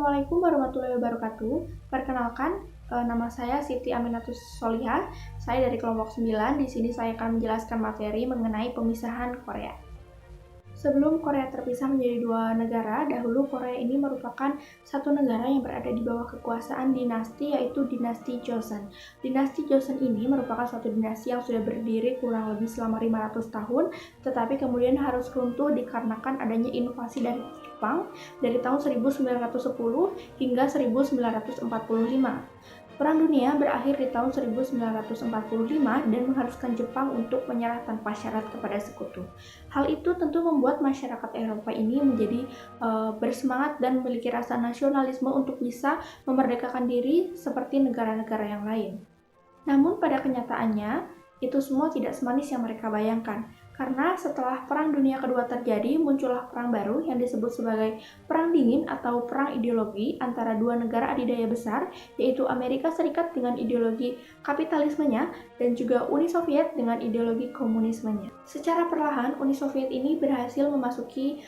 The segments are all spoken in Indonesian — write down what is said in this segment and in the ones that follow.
Assalamualaikum warahmatullahi wabarakatuh. Perkenalkan, nama saya Siti Aminatus Solihah. Saya dari kelompok 9. Di sini saya akan menjelaskan materi mengenai pemisahan Korea. Sebelum Korea terpisah menjadi dua negara, dahulu Korea ini merupakan satu negara yang berada di bawah kekuasaan dinasti, yaitu dinasti Joseon. Dinasti Joseon ini merupakan suatu dinasti yang sudah berdiri kurang lebih selama 500 tahun, tetapi kemudian harus runtuh dikarenakan adanya invasi dari Jepang dari tahun 1910 hingga 1945. Perang Dunia berakhir di tahun 1945 dan mengharuskan Jepang untuk menyerah tanpa syarat kepada sekutu. Hal itu tentu membuat masyarakat Eropa ini menjadi bersemangat dan memiliki rasa nasionalisme untuk bisa memerdekakan diri seperti negara-negara yang lain. Namun pada kenyataannya, itu semua tidak semanis yang mereka bayangkan. Karena setelah Perang Dunia Kedua terjadi, muncullah perang baru yang disebut sebagai Perang Dingin atau Perang Ideologi antara dua negara adidaya besar, yaitu Amerika Serikat dengan ideologi kapitalismenya dan juga Uni Soviet dengan ideologi komunismenya. Secara perlahan, Uni Soviet ini berhasil memasuki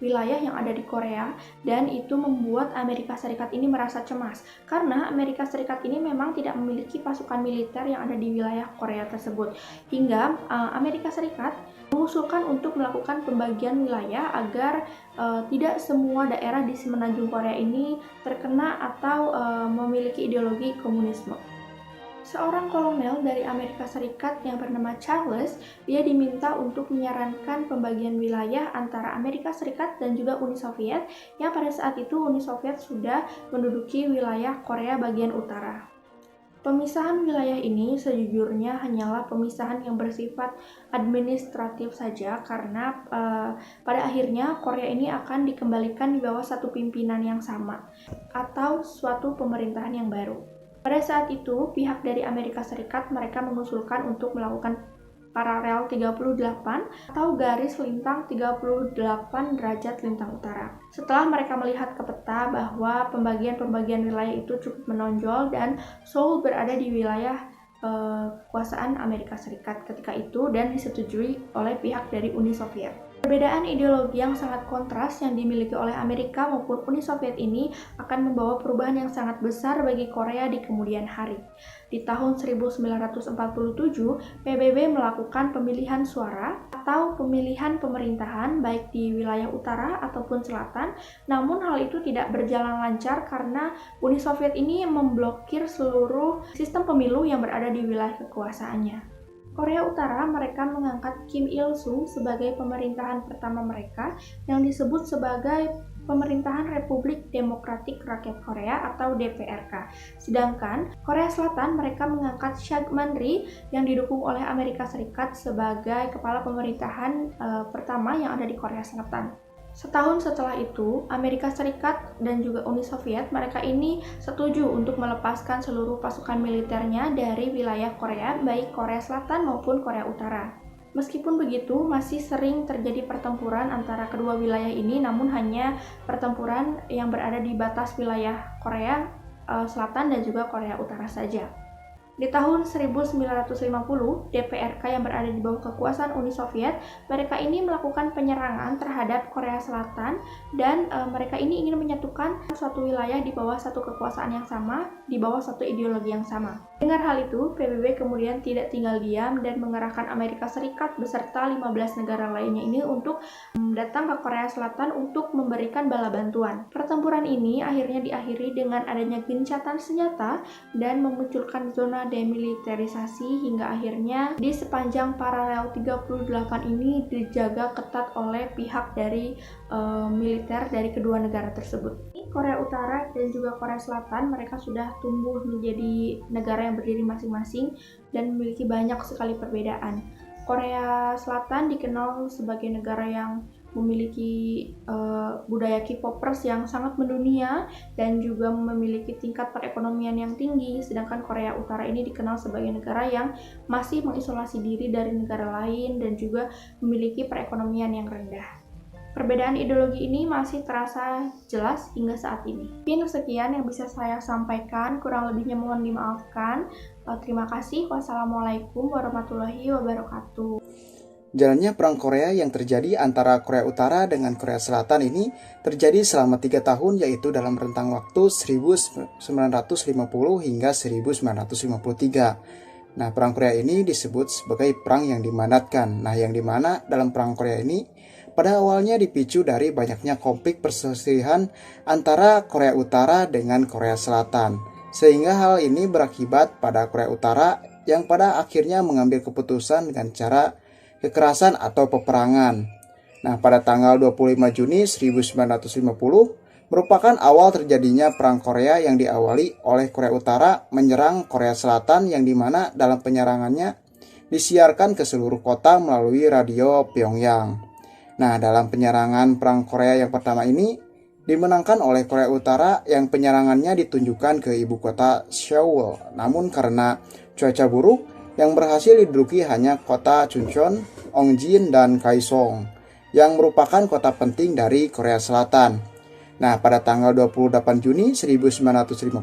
wilayah yang ada di Korea, dan itu membuat Amerika Serikat ini merasa cemas karena Amerika Serikat ini memang tidak memiliki pasukan militer yang ada di wilayah Korea tersebut, hingga Amerika Serikat mengusulkan untuk melakukan pembagian wilayah agar tidak semua daerah di semenanjung Korea ini terkena atau memiliki ideologi komunisme. Seorang kolonel dari Amerika Serikat yang bernama Charles, dia diminta untuk menyarankan pembagian wilayah antara Amerika Serikat dan juga Uni Soviet, yang pada saat itu Uni Soviet sudah menduduki wilayah Korea bagian utara. Pemisahan wilayah ini sejujurnya hanyalah pemisahan yang bersifat administratif saja, karena pada akhirnya Korea ini akan dikembalikan di bawah satu pimpinan yang sama atau suatu pemerintahan yang baru. Pada saat itu, pihak dari Amerika Serikat mereka mengusulkan untuk melakukan paralel 38 atau garis lintang 38 derajat lintang utara. Setelah mereka melihat ke peta bahwa pembagian wilayah itu cukup menonjol dan Seoul berada di wilayah kekuasaan Amerika Serikat ketika itu dan disetujui oleh pihak dari Uni Soviet. Perbedaan ideologi yang sangat kontras yang dimiliki oleh Amerika maupun Uni Soviet ini akan membawa perubahan yang sangat besar bagi Korea di kemudian hari. Di tahun 1947, PBB melakukan pemilihan suara atau pemilihan pemerintahan baik di wilayah utara ataupun selatan, namun hal itu tidak berjalan lancar karena Uni Soviet ini memblokir seluruh sistem pemilu yang berada di wilayah kekuasaannya. Korea Utara mereka mengangkat Kim Il-sung sebagai pemerintahan pertama mereka yang disebut sebagai Pemerintahan Republik Demokratik Rakyat Korea atau DPRK. Sedangkan Korea Selatan mereka mengangkat Shag Man-ri yang didukung oleh Amerika Serikat sebagai kepala pemerintahan pertama yang ada di Korea Selatan. Setahun setelah itu, Amerika Serikat dan juga Uni Soviet mereka ini setuju untuk melepaskan seluruh pasukan militernya dari wilayah Korea, baik Korea Selatan maupun Korea Utara. Meskipun begitu, masih sering terjadi pertempuran antara kedua wilayah ini, namun hanya pertempuran yang berada di batas wilayah Korea Selatan dan juga Korea Utara saja. Di tahun 1950, DPRK yang berada di bawah kekuasaan Uni Soviet, mereka ini melakukan penyerangan terhadap Korea Selatan dan mereka ini ingin menyatukan suatu wilayah di bawah satu kekuasaan yang sama, di bawah satu ideologi yang sama. Dengar hal itu, PBB kemudian tidak tinggal diam dan mengerahkan Amerika Serikat beserta 15 negara lainnya ini untuk datang ke Korea Selatan untuk memberikan bala bantuan. Pertempuran ini akhirnya diakhiri dengan adanya gencatan senjata dan memunculkan zona demilitarisasi hingga akhirnya di sepanjang paralel 38 ini dijaga ketat oleh pihak dari militer dari kedua negara tersebut. Korea Utara dan juga Korea Selatan mereka sudah tumbuh menjadi negara yang berdiri masing-masing dan memiliki banyak sekali perbedaan. Korea Selatan dikenal sebagai negara yang memiliki budaya K-popers yang sangat mendunia dan juga memiliki tingkat perekonomian yang tinggi, sedangkan Korea Utara ini dikenal sebagai negara yang masih mengisolasi diri dari negara lain dan juga memiliki perekonomian yang rendah. Perbedaan ideologi ini masih terasa jelas hingga saat ini. Mungkin sekian yang bisa saya sampaikan, kurang lebihnya mohon dimaafkan. Terima kasih. Wassalamualaikum warahmatullahi wabarakatuh. Jalannya Perang Korea yang terjadi antara Korea Utara dengan Korea Selatan ini terjadi selama 3 tahun, yaitu dalam rentang waktu 1950 hingga 1953. Nah, Perang Korea ini disebut sebagai perang yang dimandatkan. Nah, yang dimana dalam Perang Korea ini pada awalnya dipicu dari banyaknya konflik perselisihan antara Korea Utara dengan Korea Selatan. Sehingga hal ini berakibat pada Korea Utara yang pada akhirnya mengambil keputusan dengan cara kekerasan atau peperangan. Nah, pada tanggal 25 Juni 1950 merupakan awal terjadinya Perang Korea yang diawali oleh Korea Utara menyerang Korea Selatan, yang dimana dalam penyerangannya disiarkan ke seluruh kota melalui radio Pyongyang. Nah, dalam penyerangan Perang Korea yang pertama ini dimenangkan oleh Korea Utara yang penyerangannya ditunjukkan ke ibu kota Seoul. Namun karena cuaca buruk, yang berhasil diduduki hanya kota Chuncheon, Ongjin, dan Kaesong, yang merupakan kota penting dari Korea Selatan. Nah, pada tanggal 28 Juni 1950,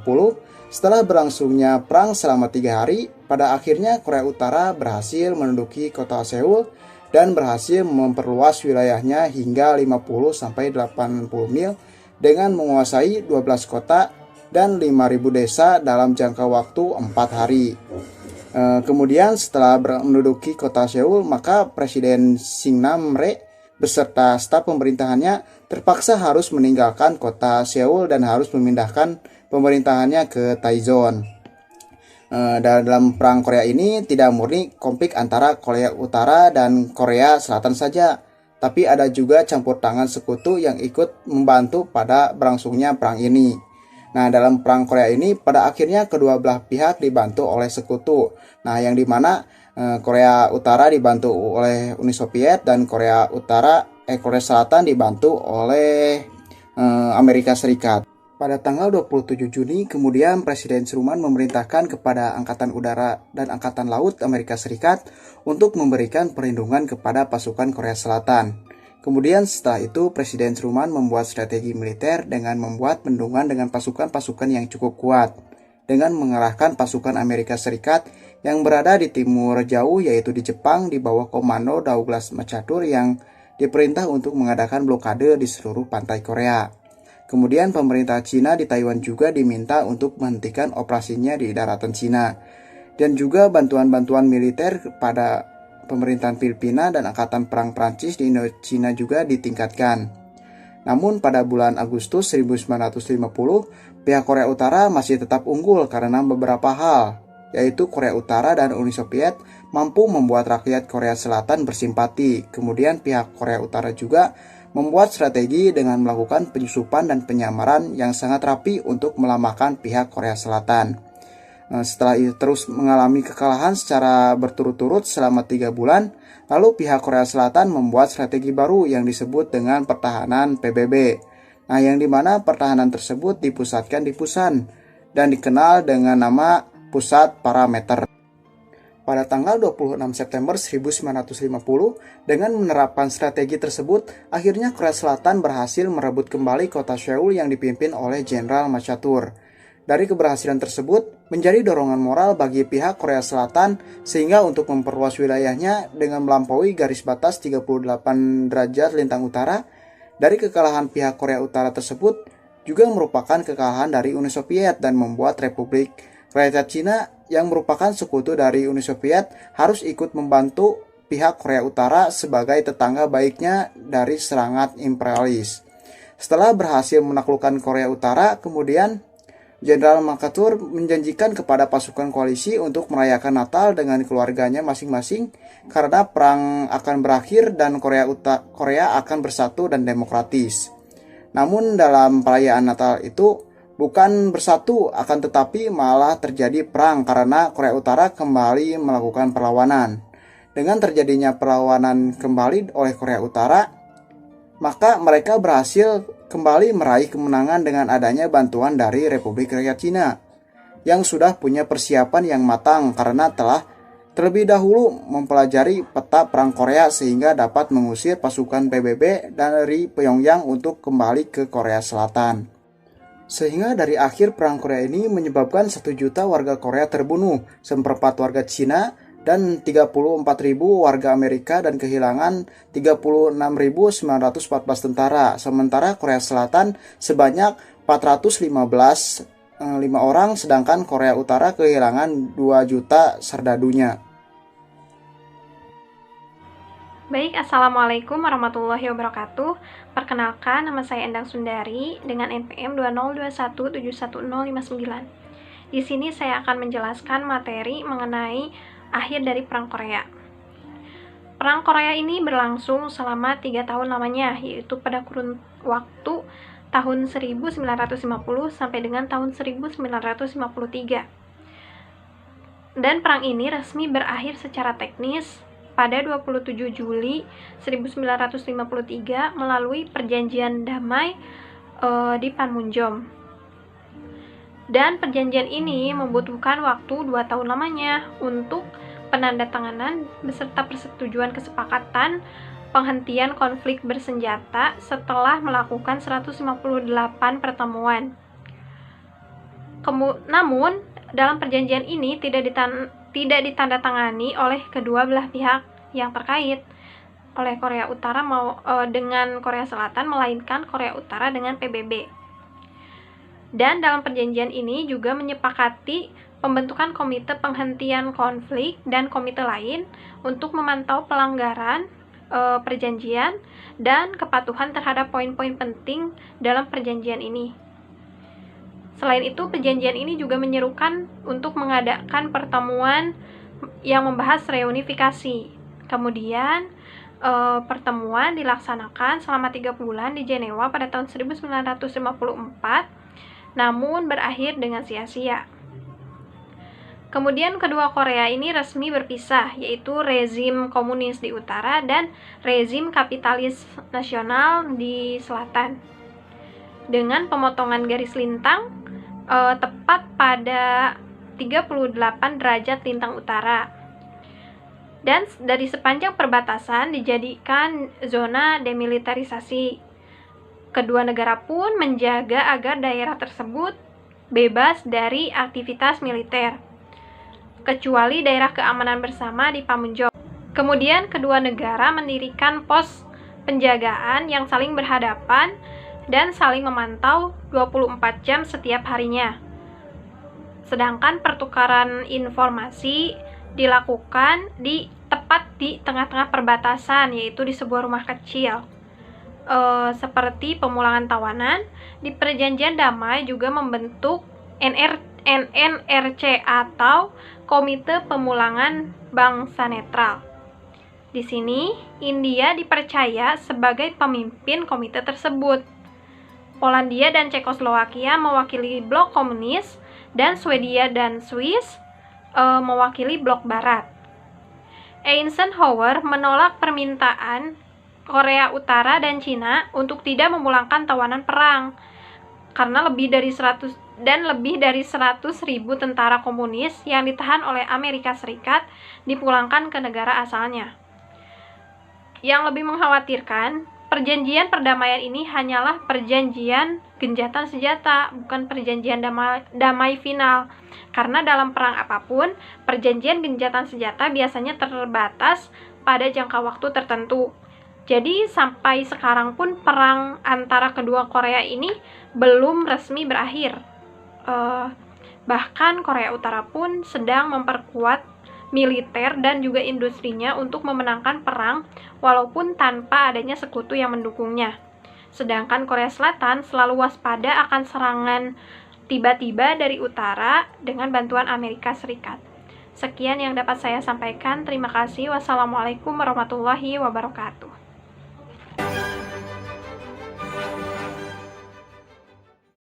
setelah berlangsungnya perang selama 3 hari, pada akhirnya Korea Utara berhasil menduduki kota Seoul dan berhasil memperluas wilayahnya hingga 50-80 mil dengan menguasai 12 kota dan 5.000 desa dalam jangka waktu 4 hari. Kemudian setelah menduduki kota Seoul, maka Presiden Syngman beserta staf pemerintahannya terpaksa harus meninggalkan kota Seoul dan harus memindahkan pemerintahannya ke Daejeon. Dalam Perang Korea ini tidak murni konflik antara Korea Utara dan Korea Selatan saja, tapi ada juga campur tangan sekutu yang ikut membantu pada berlangsungnya perang ini. Nah, dalam Perang Korea ini pada akhirnya kedua belah pihak dibantu oleh sekutu. Nah, yang dimana Korea Utara dibantu oleh Uni Soviet dan Korea Selatan dibantu oleh Amerika Serikat. Pada tanggal 27 Juni kemudian Presiden Truman memerintahkan kepada Angkatan Udara dan Angkatan Laut Amerika Serikat untuk memberikan perlindungan kepada pasukan Korea Selatan. Kemudian setelah itu Presiden Truman membuat strategi militer dengan membuat bendungan dengan pasukan-pasukan yang cukup kuat, dengan mengerahkan pasukan Amerika Serikat yang berada di timur jauh, yaitu di Jepang, di bawah komando Douglas MacArthur yang diperintah untuk mengadakan blokade di seluruh pantai Korea. Kemudian pemerintah Cina di Taiwan juga diminta untuk menghentikan operasinya di daratan Cina, dan juga bantuan-bantuan militer kepada pemerintahan Filipina dan Angkatan Perang Prancis di Indochina juga ditingkatkan. Namun pada bulan Agustus 1950, pihak Korea Utara masih tetap unggul karena beberapa hal, yaitu Korea Utara dan Uni Soviet mampu membuat rakyat Korea Selatan bersimpati. Kemudian pihak Korea Utara juga membuat strategi dengan melakukan penyusupan dan penyamaran yang sangat rapi untuk melemahkan pihak Korea Selatan. Setelah itu terus mengalami kekalahan secara berturut-turut selama 3 bulan, lalu pihak Korea Selatan membuat strategi baru yang disebut dengan pertahanan PBB. Nah, yang dimana pertahanan tersebut dipusatkan di Pusan dan dikenal dengan nama Pusat Parameter. Pada tanggal 26 September 1950, dengan menerapkan strategi tersebut, akhirnya Korea Selatan berhasil merebut kembali kota Seoul yang dipimpin oleh Jenderal MacArthur. Dari keberhasilan tersebut menjadi dorongan moral bagi pihak Korea Selatan sehingga untuk memperluas wilayahnya dengan melampaui garis batas 38 derajat lintang utara. Dari kekalahan pihak Korea Utara tersebut juga merupakan kekalahan dari Uni Soviet dan membuat Republik Rakyat Cina yang merupakan sekutu dari Uni Soviet harus ikut membantu pihak Korea Utara sebagai tetangga baiknya dari serangan imperialis. Setelah berhasil menaklukkan Korea Utara, kemudian Jenderal MacArthur menjanjikan kepada pasukan koalisi untuk merayakan Natal dengan keluarganya masing-masing karena perang akan berakhir dan Korea akan bersatu dan demokratis. Namun dalam perayaan Natal itu bukan bersatu, akan tetapi malah terjadi perang karena Korea Utara kembali melakukan perlawanan. Dengan terjadinya perlawanan kembali oleh Korea Utara, maka mereka berhasil kembali meraih kemenangan dengan adanya bantuan dari Republik Rakyat Cina yang sudah punya persiapan yang matang karena telah terlebih dahulu mempelajari peta perang Korea sehingga dapat mengusir pasukan PBB dari Pyongyang untuk kembali ke Korea Selatan. Sehingga dari akhir perang Korea ini menyebabkan 1 juta warga Korea terbunuh, 1/4 warga Cina, dan 34.000 warga Amerika dan kehilangan 36.914 tentara. Sementara Korea Selatan sebanyak 415 orang, sedangkan Korea Utara kehilangan 2 juta serdadunya. Baik, Assalamualaikum warahmatullahi wabarakatuh. Perkenalkan, nama saya Endang Sundari dengan NPM 2021711059. Di sini saya akan menjelaskan materi mengenai akhir dari Perang Korea. Perang Korea ini berlangsung selama 3 tahun lamanya, yaitu pada kurun waktu tahun 1950 sampai dengan tahun 1953. Dan perang ini resmi berakhir secara teknis pada 27 Juli 1953 melalui perjanjian damai di Panmunjom. Dan perjanjian ini membutuhkan waktu 2 tahun lamanya untuk penandatanganan beserta persetujuan kesepakatan penghentian konflik bersenjata setelah melakukan 158 pertemuan. Namun, dalam perjanjian ini tidak ditandatangani oleh kedua belah pihak yang terkait, oleh Korea Utara dengan Korea Selatan, melainkan Korea Utara dengan PBB. Dan dalam perjanjian ini juga menyepakati pembentukan komite penghentian konflik dan komite lain untuk memantau pelanggaran perjanjian dan kepatuhan terhadap poin-poin penting dalam perjanjian ini. Selain itu, perjanjian ini juga menyerukan untuk mengadakan pertemuan yang membahas reunifikasi. Kemudian, pertemuan dilaksanakan selama 3 bulan di Jenewa pada tahun 1954, namun berakhir dengan sia-sia. Kemudian kedua Korea ini resmi berpisah, yaitu rezim komunis di utara dan rezim kapitalis nasional di selatan, dengan pemotongan garis lintang tepat pada 38 derajat lintang utara. Dan dari sepanjang perbatasan dijadikan zona demilitarisasi. Kedua negara pun menjaga agar daerah tersebut bebas dari aktivitas militer, kecuali daerah keamanan bersama di Panmunjom. Kemudian kedua negara mendirikan pos penjagaan yang saling berhadapan dan saling memantau 24 jam setiap harinya. Sedangkan pertukaran informasi dilakukan tepat di tengah-tengah perbatasan, yaitu di sebuah rumah kecil. Seperti pemulangan tawanan, di perjanjian damai juga membentuk NNRC atau Komite Pemulangan Bangsa Netral. Di sini, India dipercaya sebagai pemimpin komite tersebut. Polandia dan Cekoslowakia mewakili blok komunis, dan Swedia dan Swiss mewakili blok barat. Eisenhower menolak permintaan Korea Utara dan Cina untuk tidak memulangkan tawanan perang, karena lebih dari 100.000 tentara komunis yang ditahan oleh Amerika Serikat dipulangkan ke negara asalnya. Yang lebih mengkhawatirkan, perjanjian perdamaian ini hanyalah perjanjian gencatan senjata, bukan perjanjian damai final. Karena dalam perang apapun, perjanjian gencatan senjata biasanya terbatas pada jangka waktu tertentu. Jadi sampai sekarang pun perang antara kedua Korea ini belum resmi berakhir. Bahkan Korea Utara pun sedang memperkuat militer dan juga industrinya untuk memenangkan perang walaupun tanpa adanya sekutu yang mendukungnya. Sedangkan Korea Selatan selalu waspada akan serangan tiba-tiba dari utara dengan bantuan Amerika Serikat. Sekian yang dapat saya sampaikan. Terima kasih. Wassalamualaikum warahmatullahi wabarakatuh.